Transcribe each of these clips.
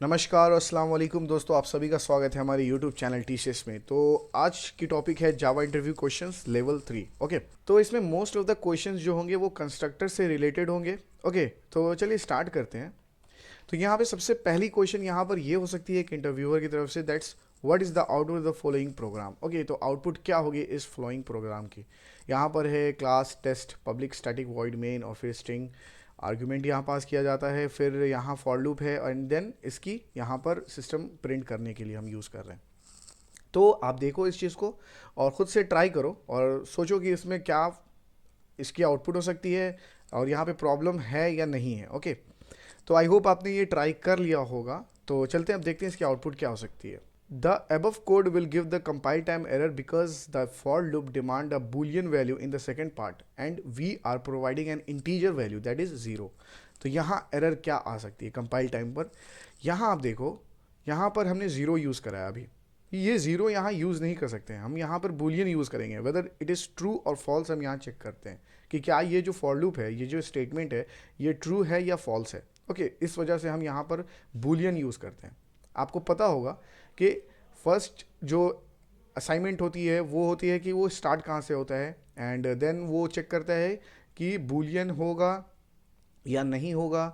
नमस्कार और अस्सलाम वालेकुम दोस्तों, आप सभी का स्वागत है हमारे YouTube चैनल टीसीएस में। तो आज की टॉपिक है जावा इंटरव्यू क्वेश्चंस लेवल 3। ओके, तो इसमें मोस्ट ऑफ द क्वेश्चंस जो होंगे वो कंस्ट्रक्टर से रिलेटेड होंगे। ओके, तो चलिए स्टार्ट करते हैं। तो यहाँ पे सबसे पहली क्वेश्चन यहाँ पर ये हो सकती है एक इंटरव्यूअर की तरफ से, that's what is the output the following program. Okay, तो आउटपुट क्या होगी इस फॉलोइंग प्रोग्राम की। यहाँ पर है class test public static void main और फिर स्ट्रिंग आर्गुमेंट यहाँ पास किया जाता है, फिर यहाँ फॉर लूप है एंड देन इसकी यहाँ पर सिस्टम प्रिंट करने के लिए हम यूज़ कर रहे हैं। तो आप देखो इस चीज़ को और ख़ुद से ट्राई करो और सोचो कि इसमें क्या इसकी आउटपुट हो सकती है और यहाँ पे प्रॉब्लम है या नहीं है। ओके, तो आई होप आपने ये ट्राई कर लिया होगा। तो चलते हैं अब देखते हैं इसकी आउटपुट क्या हो सकती है। The above code will give the compile time error because the for loop demand a boolean value in the second part and we are providing an integer value that is 0। तो यहाँ error क्या आ सकती है compile time पर। यहाँ आप देखो, यहाँ पर हमने 0 यूज़ करा है। अभी ये 0 यहाँ यूज़ नहीं कर सकते हैं, हम यहाँ पर बूलियन यूज़ करेंगे। वेदर इट इज़ ट्रू और फॉल्स हम यहाँ चेक करते हैं कि क्या ये जो फॉर लूप है, ये जो स्टेटमेंट है, ये ट्रू है या फॉल्स है। ओके, इस वजह से हम यहाँ पर बूलियन यूज़ करते हैं। आपको पता होगा कि फर्स्ट जो असाइनमेंट होती है वो होती है कि वो स्टार्ट कहाँ से होता है एंड देन वो चेक करता है कि बूलियन होगा या नहीं होगा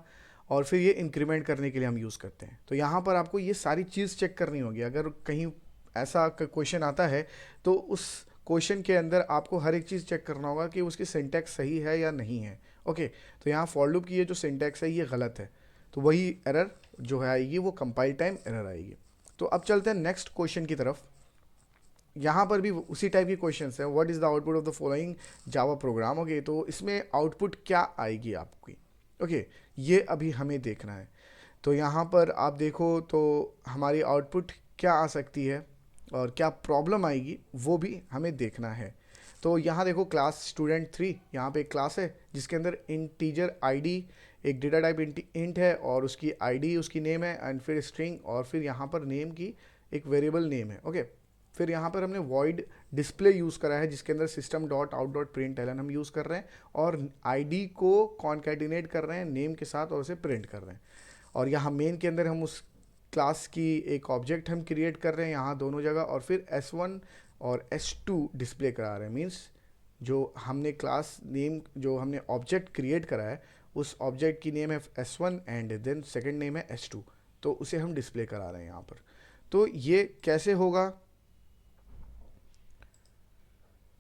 और फिर ये इंक्रीमेंट करने के लिए हम यूज़ करते हैं। तो यहाँ पर आपको ये सारी चीज़ चेक करनी होगी। अगर कहीं ऐसा क्वेश्चन आता है तो उस क्वेश्चन के अंदर आपको हर एक चीज़ चेक करना होगा कि उसकी सिंटैक्स सही है या नहीं है। ओके, तो यहाँ फॉर लूप की ये जो सिंटैक्स है ये गलत है, तो वही एरर जो है आएगी वो कंपाइल टाइम एरर आएगी। तो अब चलते हैं नेक्स्ट क्वेश्चन की तरफ। यहाँ पर भी उसी टाइप की क्वेश्चन है, what is the output of the following Java program. Okay, तो इसमें आउटपुट क्या आएगी आपकी। ओके, ये अभी हमें देखना है। तो यहाँ पर आप देखो तो हमारी आउटपुट क्या आ सकती है और क्या प्रॉब्लम आएगी वो भी हमें देखना है। तो यहाँ देखो क्लास स्टूडेंट 3, यहाँ पे एक क्लास है जिसके अंदर इंटीजर आईडी, एक डेटा टाइप इंट है और उसकी आईडी उसकी नेम है एंड फिर स्ट्रिंग और फिर यहाँ पर नेम की एक वेरिएबल नेम है। ओके, फिर यहाँ पर हमने वॉइड डिस्प्ले यूज़ करा है जिसके अंदर system dot out dot print ln हम यूज़ कर रहे हैं और आईडी को कॉन्कैटिनेट कर रहे हैं नेम के साथ और उसे प्रिंट कर रहे हैं। और यहाँ मेन के अंदर हम उस क्लास की एक ऑब्जेक्ट हम क्रिएट कर रहे हैं यहाँ दोनों जगह और फिर S1 और S2 डिस्प्ले करा रहे हैं। मीन्स जो हमने क्लास नेम जो हमने ऑब्जेक्ट क्रिएट करा है उस ऑब्जेक्ट की नेम है S1 and then second name है S2, तो उसे हम डिस्प्ले करा रहे हैं यहाँ पर। तो ये कैसे होगा,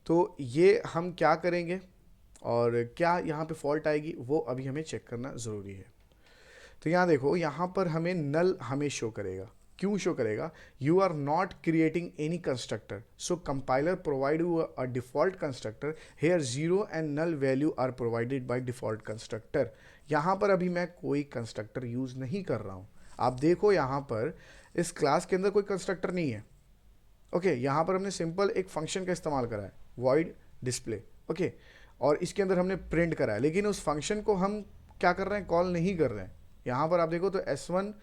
तो ये हम क्या करेंगे और क्या यहाँ पे फॉल्ट आएगी वो अभी हमें चेक करना ज़रूरी है। तो यहाँ देखो, यहाँ पर हमें नल हमें शो करेगा। क्यों शो करेगा? You are not creating any constructor so compiler provide you a default constructor here 0 and null value are provided by default constructor. यहाँ पर अभी मैं कोई कंस्ट्रक्टर यूज़ नहीं कर रहा हूँ। आप देखो यहाँ पर इस क्लास के अंदर कोई कंस्ट्रक्टर नहीं है। ओके, यहाँ पर हमने सिंपल एक फंक्शन का इस्तेमाल करा है वॉइड डिस्प्ले। ओके, और इसके अंदर हमने प्रिंट करा है, लेकिन उस फंक्शन को हम क्या कर रहे हैं, कॉल नहीं कर रहे हैं। यहाँ पर आप देखो तो S1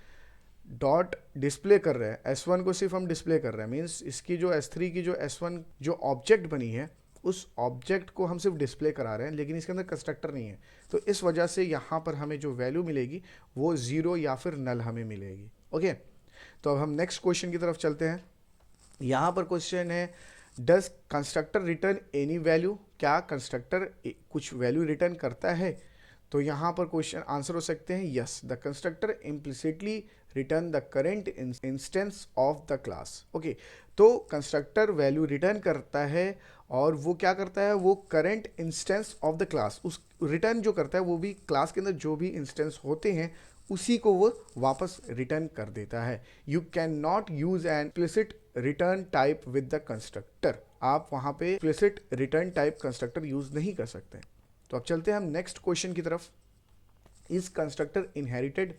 डॉट डिस्प्ले कर रहे हैं, S1 को सिर्फ हम डिस्प्ले कर रहे हैं। मीन्स इसकी जो S3 की जो S1 जो ऑब्जेक्ट बनी है उस ऑब्जेक्ट को हम सिर्फ डिस्प्ले करा रहे हैं, लेकिन इसके अंदर कंस्ट्रक्टर नहीं है। तो इस वजह से यहाँ पर हमें जो वैल्यू मिलेगी वो 0 या फिर नल हमें मिलेगी। ओके, तो अब हम नेक्स्ट क्वेश्चन की तरफ चलते हैं। यहाँ पर क्वेश्चन है, does constructor return any value. क्या कंस्ट्रक्टर कुछ वैल्यू रिटर्न करता है? तो यहाँ पर क्वेश्चन आंसर हो सकते हैं yes, the constructor implicitly return the current instance of the class. Okay, तो कंस्ट्रक्टर वैल्यू रिटर्न करता है और वो क्या करता है, वो current instance of the class, उस रिटर्न जो करता है वो भी क्लास के अंदर जो भी इंस्टेंस होते हैं उसी को वो वापस रिटर्न कर देता है। You can not use N implicit return type with the constructor. आप वहाँ पे implicit return type constructor use नहीं कर सकते। तो अब चलते हैं हम नेक्स्ट क्वेश्चन की तरफ। Is constructor inherited.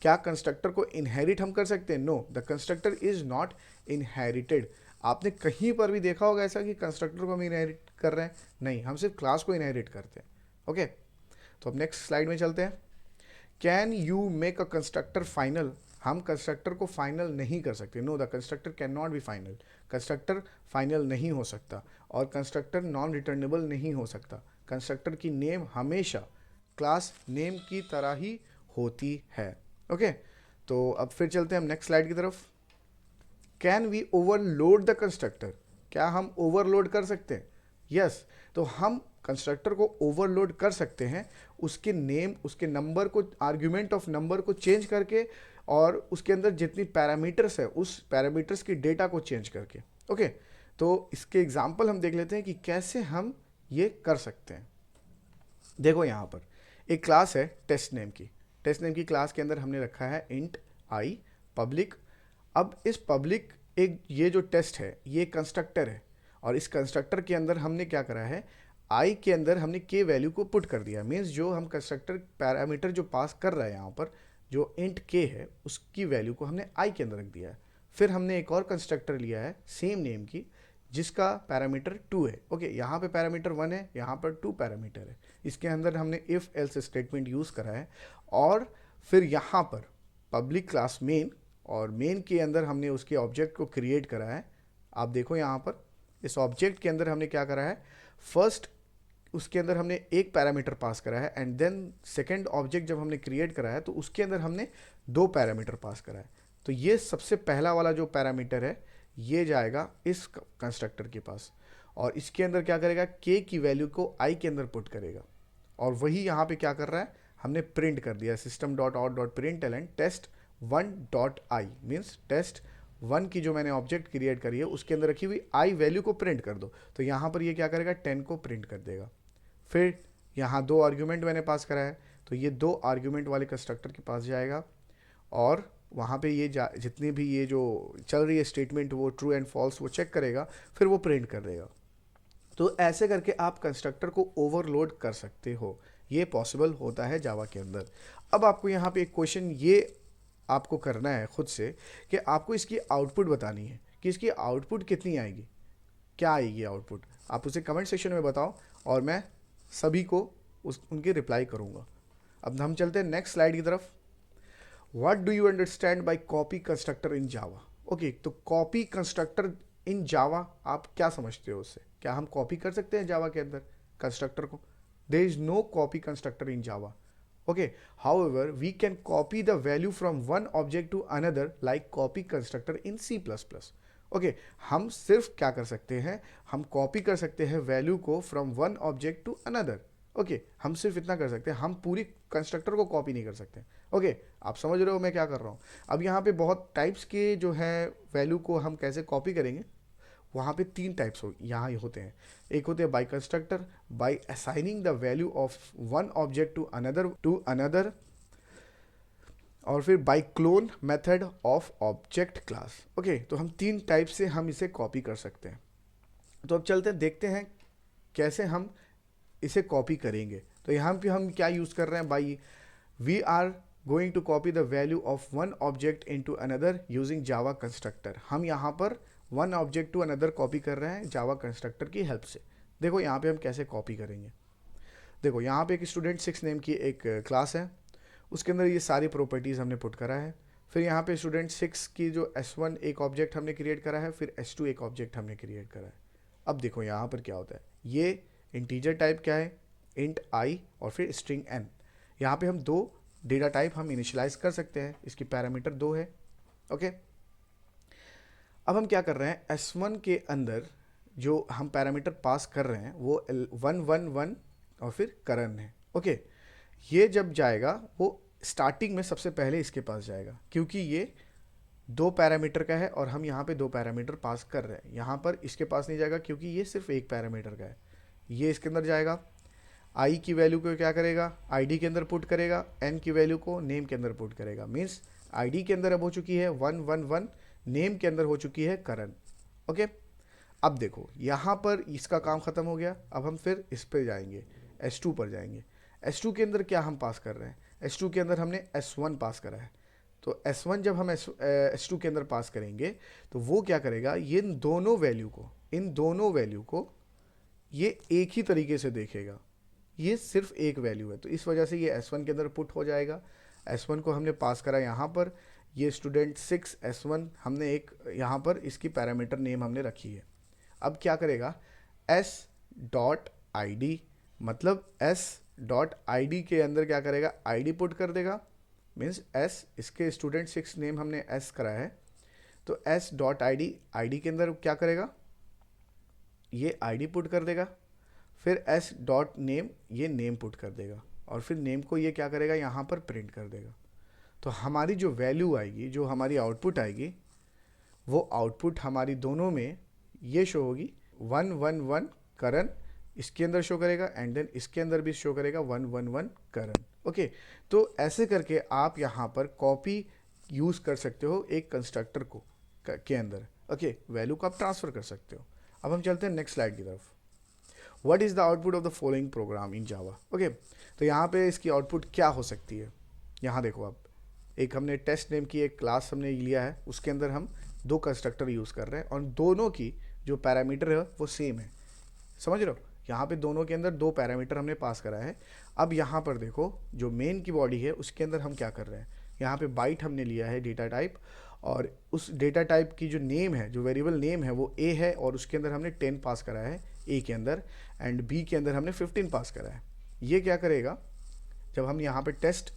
क्या कंस्ट्रक्टर को इनहेरिट हम कर सकते हैं? No, the constructor is not inherited. आपने कहीं पर भी देखा होगा ऐसा कि कंस्ट्रक्टर को हम इनहेरिट कर रहे हैं? नहीं, हम सिर्फ क्लास को इनहेरिट करते हैं। ओके, तो अब नेक्स्ट स्लाइड में चलते हैं। Can you make a constructor final. हम कंस्ट्रक्टर को फाइनल नहीं कर सकते। No, the constructor can not be final. Constructor final नहीं हो सकता और कंस्ट्रक्टर नॉन रिटर्नेबल नहीं हो सकता। कंस्ट्रक्टर की नेम हमेशा क्लास नेम की तरह ही होती है। ओके, तो अब फिर चलते हैं हम नेक्स्ट स्लाइड की तरफ। Can we overload the constructor, क्या हम ओवरलोड कर सकते हैं? यस, तो हम कंस्ट्रक्टर को ओवरलोड कर सकते हैं उसके नेम, उसके नंबर को, आर्ग्यूमेंट ऑफ नंबर को चेंज करके, और उसके अंदर जितनी पैरामीटर्स है उस पैरामीटर्स की डेटा को चेंज करके। ओके, तो इसके एग्जांपल हम देख लेते हैं कि कैसे हम ये कर सकते हैं। देखो यहाँ पर एक क्लास है टेस्ट नेम की। टेस्ट नेम की क्लास के अंदर हमने रखा है इंट आई पब्लिक। अब इस पब्लिक, एक ये जो टेस्ट है ये कंस्ट्रक्टर है, और इस कंस्ट्रक्टर के अंदर हमने क्या करा है, आई के अंदर हमने के वैल्यू को पुट कर दिया। मीन्स जो हम कंस्ट्रक्टर पैरामीटर जो पास कर रहा है यहाँ पर, जो इंट के है उसकी वैल्यू को हमने आई के अंदर रख दिया है। फिर हमने एक और कंस्ट्रक्टर लिया है सेम नेम की, जिसका पैरामीटर 2 है। ओके, यहाँ पे पैरामीटर 1 है, यहाँ पर 2 पैरामीटर है। इसके अंदर हमने इफ एल्स स्टेटमेंट यूज़ करा है, और फिर यहाँ पर पब्लिक क्लास मेन, और मेन के अंदर हमने उसके ऑब्जेक्ट को क्रिएट करा है। आप देखो यहाँ पर इस ऑब्जेक्ट के अंदर हमने क्या करा है, फर्स्ट उसके अंदर हमने एक पैरामीटर पास करा है, एंड देन सेकंड ऑब्जेक्ट जब हमने क्रिएट करा है तो उसके अंदर हमने 2 पैरामीटर पास करा है। तो ये सबसे पहला वाला जो पैरामीटर है ये जाएगा इस कंस्ट्रक्टर के पास, और इसके अंदर क्या करेगा, के की वैल्यू को आई के अंदर पुट करेगा, और वही यहाँ पे क्या कर रहा है, हमने प्रिंट कर दिया system dot out dot print L test 1 dot I. Means test 1 की जो मैंने ऑब्जेक्ट क्रिएट करी है उसके अंदर रखी हुई आई वैल्यू को प्रिंट कर दो। तो यहाँ पर ये क्या करेगा, 10 को प्रिंट कर देगा। फिर यहाँ 2 आर्ग्यूमेंट मैंने पास करा है, तो ये 2 आर्ग्यूमेंट वाले कंस्ट्रक्टर के पास जाएगा, और वहाँ पे ये जितनी भी ये जो चल रही है स्टेटमेंट वो ट्रू एंड फॉल्स वो चेक करेगा, फिर वो प्रिंट कर देगा। तो ऐसे करके आप कंस्ट्रक्टर को ओवरलोड कर सकते हो, ये पॉसिबल होता है जावा के अंदर। अब आपको यहाँ पे एक क्वेश्चन ये आपको करना है खुद से कि आपको इसकी आउटपुट बतानी है कि इसकी आउटपुट कितनी आएगी, क्या आएगी आउटपुट। आप उसे कमेंट सेक्शन में बताओ और मैं सभी को उनकी रिप्लाई करूँगा। अब हम चलते हैं नेक्स्ट स्लाइड की तरफ। What do you understand by copy constructor in Java? Okay, तो कॉपी कंस्ट्रक्टर इन जावा आप क्या समझते हो उससे? क्या हम कॉपी कर सकते हैं जावा के अंदर कंस्ट्रक्टर को? There is no copy constructor in Java. Okay, however, we can copy the value from one object to another like copy constructor in C++. Okay, हम सिर्फ क्या कर सकते हैं, हम कॉपी कर सकते हैं वैल्यू को from one object to another. Okay, हम सिर्फ इतना कर सकते हैं, हम पूरी कंस्ट्रक्टर को कॉपी नहीं कर सकते। ओके, आप समझ रहे हो मैं क्या कर रहा हूँ? अब यहाँ पे बहुत टाइप्स के जो है वैल्यू को हम कैसे कॉपी करेंगे, वहाँ पे 3 टाइप्स यहाँ होते हैं। एक होते हैं by constructor, by assigning the value of one object to another, और फिर by clone method of object class. Okay, तो हम 3 टाइप से हम इसे कॉपी कर सकते हैं। तो अब चलते हैं देखते हैं कैसे हम इसे कॉपी करेंगे। तो यहाँ पे हम क्या यूज़ कर रहे हैं, by we are going to copy the value of one object into another using Java constructor. हम यहाँ पर one object to another copy कर रहे हैं जावा कंस्ट्रक्टर की हेल्प से। देखो यहाँ पे हम कैसे कॉपी करेंगे। देखो यहाँ पे एक स्टूडेंट 6 नेम की एक क्लास है, उसके अंदर ये सारी प्रॉपर्टीज़ हमने पुट करा है। फिर यहाँ पे स्टूडेंट 6 की जो S1 एक ऑब्जेक्ट हमने क्रिएट करा है, फिर S2 एक ऑब्जेक्ट हमने क्रिएट करा है। अब देखो यहाँ पर क्या होता है, ये इंटीजर टाइप क्या है, इंट आई और फिर स्ट्रिंग n। यहाँ पे हम 2 डेटा टाइप हम इनिशियलाइज कर सकते हैं, इसकी पैरामीटर 2 है। ओके, अब हम क्या कर रहे हैं, S1 के अंदर जो हम पैरामीटर पास कर रहे हैं वो 111 और फिर करण है। ओके, ये जब जाएगा वो स्टार्टिंग में सबसे पहले इसके पास जाएगा, क्योंकि ये 2 पैरामीटर का है और हम यहाँ पे 2 पैरामीटर पास कर रहे हैं। यहाँ पर इसके पास नहीं जाएगा क्योंकि ये सिर्फ 1 पैरामीटर का है। ये इसके अंदर जाएगा, आई की वैल्यू को क्या करेगा, आईडी के अंदर पुट करेगा, एन की वैल्यू को नेम के अंदर पुट करेगा। मीन्स आईडी के अंदर अब हो चुकी है 111, नेम के अंदर हो चुकी है करण। ओके, अब देखो यहाँ पर इसका काम ख़त्म हो गया। अब हम फिर इस पर जाएंगे, S2 पर जाएंगे। S2 के अंदर क्या हम पास कर रहे हैं, S2 के अंदर हमने S1 पास करा है। तो S1 जब हम S2 के अंदर पास करेंगे तो वो क्या करेगा, ये इन दोनों वैल्यू को ये एक ही तरीके से देखेगा। ये सिर्फ एक वैल्यू है, तो इस वजह से ये S1 के अंदर पुट हो जाएगा। S1 को हमने पास करा यहाँ पर, ये स्टूडेंट 6 S1 हमने एक यहाँ पर इसकी पैरामीटर नेम हमने रखी है। अब क्या करेगा, s.id, मतलब s.id के अंदर क्या करेगा, id पुट कर देगा, मीन्स एस, इसके स्टूडेंट 6 नेम हमने एस करा है, तो S dot I D, I D के अंदर क्या करेगा, ये आई डी पुट कर देगा, फिर एस डॉट नेम, ये नेम पुट कर देगा, और फिर नेम को ये क्या करेगा, यहाँ पर प्रिंट कर देगा। तो हमारी जो वैल्यू आएगी, जो हमारी आउटपुट आएगी, वो आउटपुट हमारी दोनों में ये शो होगी 111 करण, इसके अंदर शो करेगा, एंड देन इसके अंदर भी शो करेगा 111 करण। ओके, तो ऐसे करके आप यहाँ पर कॉपी यूज़ कर सकते हो एक कंस्ट्रक्टर को के अंदर। ओके, वैल्यू को आप ट्रांसफ़र कर सकते हो। अब हम चलते हैं नेक्स्ट स्लाइड की तरफ। What is the output of the following programme in Java. Okay, तो यहाँ पे इसकी आउटपुट क्या हो सकती है, यहाँ देखो आप, एक हमने टेस्ट नेम की एक क्लास हमने लिया है, उसके अंदर हम दो कंस्ट्रक्टर यूज़ कर रहे हैं और दोनों की जो पैरामीटर है वो सेम है। समझ रहे हो, यहाँ पे दोनों के अंदर दो पैरामीटर हमने पास करा है। अब यहाँ पर देखो जो मेन की बॉडी है उसके अंदर हम क्या कर रहे हैं, यहाँ पे बाइट हमने लिया है डेटा टाइप, और उस डेटा टाइप की जो नेम है, जो वेरिएबल नेम है वो ए है, और उसके अंदर हमने 10 पास करा है ए के अंदर, एंड बी के अंदर हमने 15 पास करा है। ये क्या करेगा, जब हम यहाँ पे टेस्ट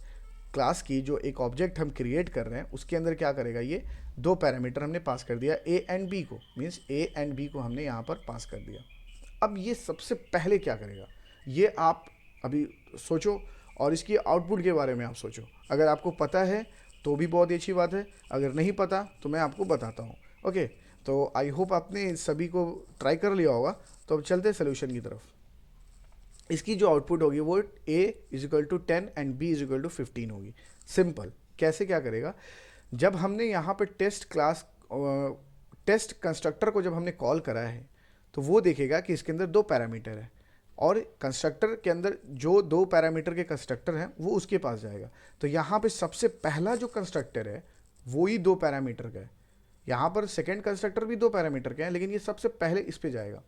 क्लास की जो एक ऑब्जेक्ट हम क्रिएट कर रहे हैं उसके अंदर क्या करेगा, ये दो पैरामीटर हमने पास कर दिया ए एंड बी को, मीन्स ए एंड बी को हमने यहाँ पर पास कर दिया। अब ये सबसे पहले क्या करेगा, ये आप अभी सोचो, और इसकी आउटपुट के बारे में आप सोचो। अगर आपको पता है तो भी बहुत ही अच्छी बात है, अगर नहीं पता तो मैं आपको बताता हूँ। ओके, तो आई होप आपने सभी को ट्राई कर लिया होगा। तो अब चलते हैं सोल्यूशन की तरफ। इसकी जो आउटपुट होगी वो a is equal to 10 and b is equal to 15 होगी। सिंपल, कैसे क्या करेगा, जब हमने यहाँ पर टेस्ट कंस्ट्रक्टर को जब हमने कॉल करा है तो वो देखेगा कि इसके अंदर दो पैरामीटर है, और कंस्ट्रक्टर के अंदर जो दो पैरामीटर के कंस्ट्रक्टर हैं वो उसके पास जाएगा। तो यहाँ पे सबसे पहला जो कंस्ट्रक्टर है वो ही दो पैरामीटर का है, यहाँ पर सेकेंड कंस्ट्रक्टर भी दो पैरामीटर के हैं, लेकिन ये सबसे पहले इस पे जाएगा।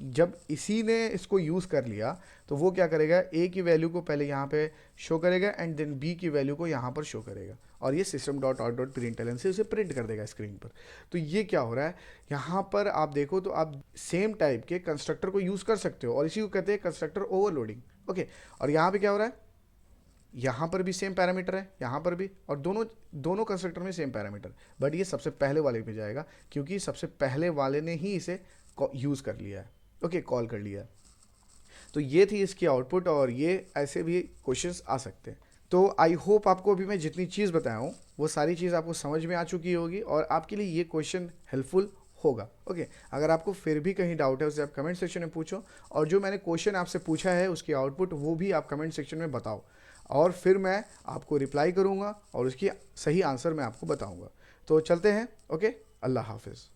जब इसी ने इसको यूज़ कर लिया तो वो क्या करेगा, ए की वैल्यू को पहले यहाँ पे शो करेगा, एंड देन बी की वैल्यू को यहाँ पर शो करेगा, और ये system dot out dot println से उसे प्रिंट कर देगा स्क्रीन पर। तो ये क्या हो रहा है, यहाँ पर आप देखो तो आप सेम टाइप के कंस्ट्रक्टर को यूज़ कर सकते हो, और इसी को कहते हैं कंस्ट्रक्टर ओवरलोडिंग। ओके, और यहाँ पर क्या हो रहा है, यहाँ पर भी सेम पैरामीटर है, यहाँ पर भी, और दोनों कंस्ट्रक्टर में सेम पैरामीटर, बट ये सबसे पहले वाले पे जाएगा क्योंकि सबसे पहले वाले ने ही इसे यूज़ कर लिया है। ओके, कॉल कर लिया। तो ये थी इसकी आउटपुट, और ये ऐसे भी क्वेश्चंस आ सकते हैं। तो आई होप आपको अभी मैं जितनी चीज़ बताया हूँ वो सारी चीज़ आपको समझ में आ चुकी होगी, और आपके लिए ये क्वेश्चन हेल्पफुल होगा। ओके, अगर आपको फिर भी कहीं डाउट है उसे आप कमेंट सेक्शन में पूछो, और जो मैंने क्वेश्चन आपसे पूछा है उसकी आउटपुट वो भी आप कमेंट सेक्शन में बताओ, और फिर मैं आपको रिप्लाई करूँगा और उसकी सही आंसर मैं आपको बताऊँगा। तो चलते हैं। ओके, अल्लाह हाफिज़।